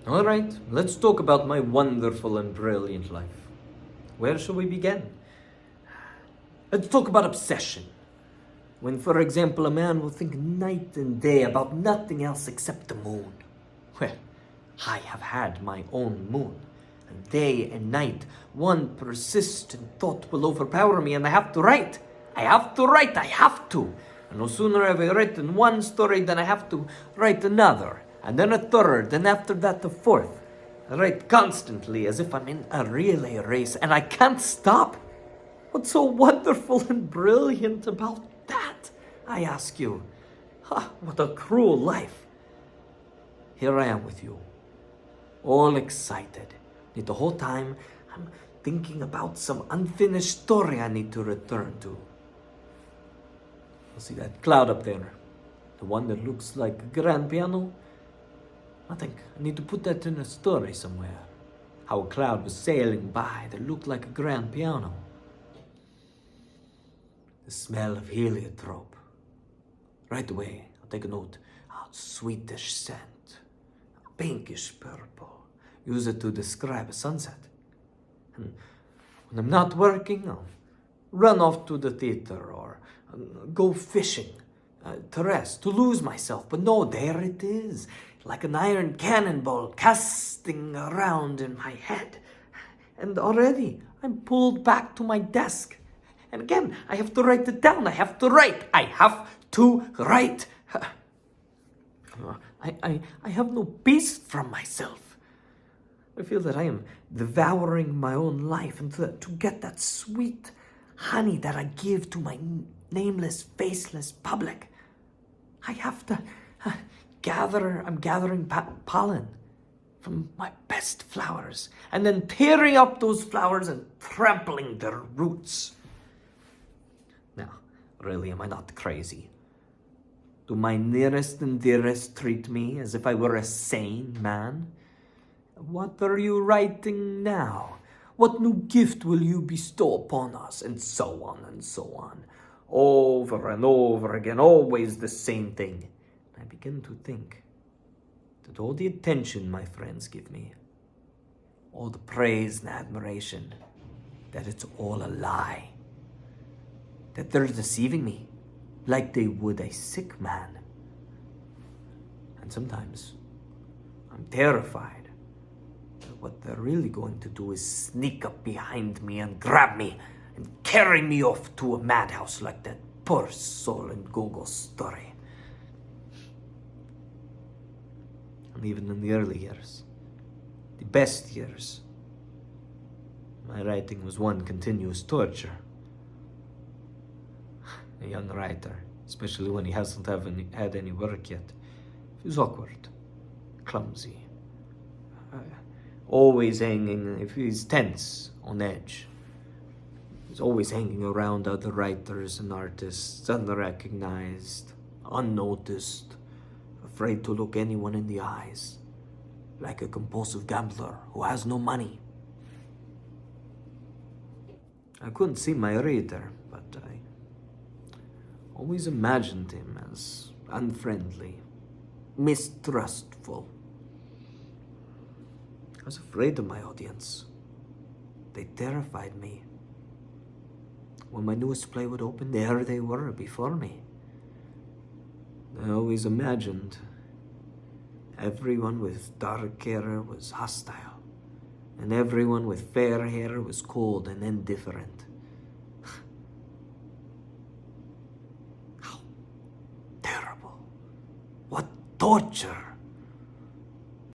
All right, let's talk about my wonderful and brilliant life. Where shall we begin? Let's talk about obsession. When, for example, a man will think night and day about nothing else except the moon. Well, I have had my own moon. And day and night, one persistent thought will overpower me, and I have to write. I have to. And no sooner have I written one story than I have to write another, and then a third, and after that a fourth. I write constantly as if I'm in a relay race, and I can't stop. What's so wonderful and brilliant about that, I ask you? What a cruel life. Here I am with you, all excited. Yet the whole time, I'm thinking about some unfinished story I need to return to. You see that cloud up there? The one that looks like a grand piano? I think I need to put that in a story somewhere. How a cloud was sailing by that looked like a grand piano. The smell of heliotrope. Right away, I'll take a note. Sweetish scent. Pinkish purple. Use it to describe a sunset. And when I'm not working, I'll run off to the theater or go fishing to rest, to lose myself. But no, there it is, like an iron cannonball casting around in my head. And already I'm pulled back to my desk. And again, I have to write it down. I have to write. I have no peace from myself. I feel that I am devouring my own life, and to get that sweet honey that I give to my nameless, faceless public, I have to I'm gathering pollen from my best flowers, and then tearing up those flowers and trampling their roots. Now, really, am I not crazy? Do my nearest and dearest treat me as if I were a sane man? What are you writing now? What new gift will you bestow upon us? And so on and so on. Over and over again, always the same thing. I begin to think that all the attention my friends give me, all the praise and admiration, that it's all a lie. That they're deceiving me, like they would a sick man. And sometimes I'm terrified that what they're really going to do is sneak up behind me and grab me and carry me off to a madhouse like that poor soul in Gogol's story. And even in the early years, the best years, my writing was one continuous torture. A young writer, especially when he hasn't had any work yet, feels awkward, clumsy, always hanging, if he's tense, on edge. He's always hanging around other writers and artists, unrecognized, unnoticed, afraid to look anyone in the eyes, like a compulsive gambler who has no money. I couldn't see my reader, but I always imagined him as unfriendly, mistrustful. I was afraid of my audience. They terrified me. When my newest play would open, there they were before me. I always imagined everyone with dark hair was hostile, and everyone with fair hair was cold and indifferent. How terrible. What torture